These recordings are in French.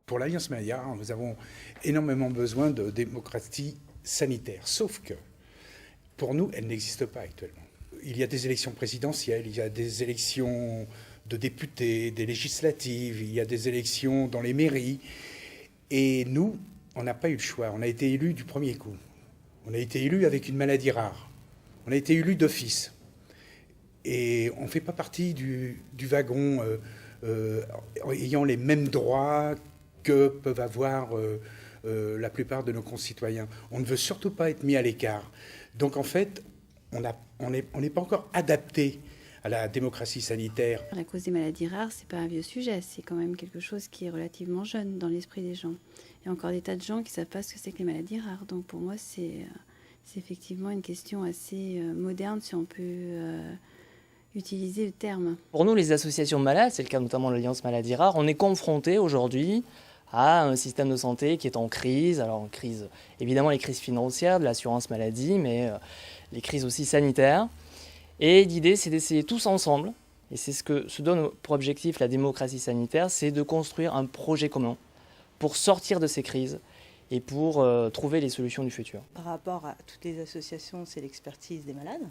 Pour l'Alliance Maladie Rare, nous avons énormément besoin de démocratie sanitaire. Sauf que, pour nous, elle n'existe pas actuellement. Il y a des élections présidentielles, il y a des élections de députés, des législatives, il y a des élections dans les mairies. Et nous, on n'a pas eu le choix. On a été élus du premier coup. On a été élus avec une maladie rare. On a été élus d'office. Et on ne fait pas partie du wagon ayant les mêmes droits que peuvent avoir la plupart de nos concitoyens. On ne veut surtout pas être mis à l'écart. Donc en fait, on n'est pas encore adapté à la démocratie sanitaire. La cause des maladies rares, c'est pas un vieux sujet, c'est quand même quelque chose qui est relativement jeune dans l'esprit des gens. Il y a encore des tas de gens qui ne savent pas ce que c'est que les maladies rares. Donc pour moi, c'est effectivement une question assez moderne, si on peut utiliser le terme. Pour nous, les associations malades, c'est le cas notamment de l'Alliance Maladie Rare, on est confrontés aujourd'hui à un système de santé qui est en crise. Alors en crise, évidemment les crises financières, de l'assurance maladie, mais les crises aussi sanitaires. Et l'idée, c'est d'essayer tous ensemble, et c'est ce que se donne pour objectif la démocratie sanitaire, c'est de construire un projet commun pour sortir de ces crises et pour trouver les solutions du futur. Par rapport à toutes les associations, c'est l'expertise des malades.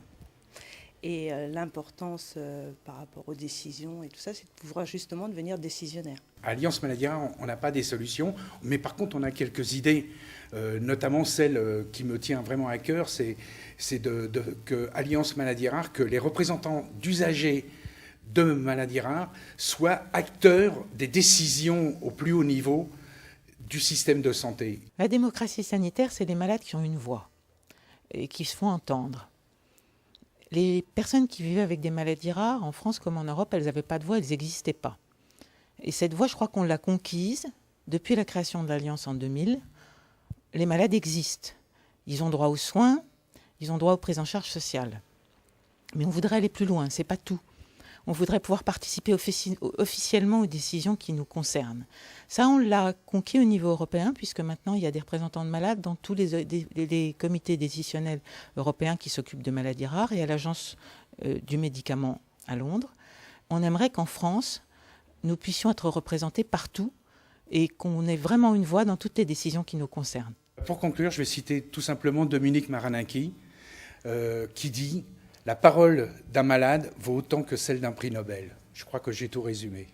Et l'importance par rapport aux décisions et tout ça, c'est de pouvoir justement devenir décisionnaire. À Alliance Maladie Rare, on n'a pas des solutions, mais par contre, on a quelques idées, notamment celle qui me tient vraiment à cœur, c'est que Alliance Maladie Rare, que les représentants d'usagers de maladies rares soient acteurs des décisions au plus haut niveau du système de santé. La démocratie sanitaire, c'est les malades qui ont une voix et qui se font entendre. Les personnes qui vivaient avec des maladies rares, en France comme en Europe, elles n'avaient pas de voix, elles n'existaient pas. Et cette voix, je crois qu'on l'a conquise depuis la création de l'Alliance en 2000. Les malades existent. Ils ont droit aux soins, ils ont droit aux prises en charge sociales. Mais on voudrait aller plus loin, c'est pas tout. On voudrait pouvoir participer officiellement aux décisions qui nous concernent. Ça, on l'a conquis au niveau européen, puisque maintenant, il y a des représentants de malades dans tous les comités décisionnels européens qui s'occupent de maladies rares et à l'Agence du médicament à Londres. On aimerait qu'en France, nous puissions être représentés partout et qu'on ait vraiment une voix dans toutes les décisions qui nous concernent. Pour conclure, je vais citer tout simplement Dominique Marininki, qui dit « La parole d'un malade vaut autant que celle d'un prix Nobel ». Je crois que j'ai tout résumé.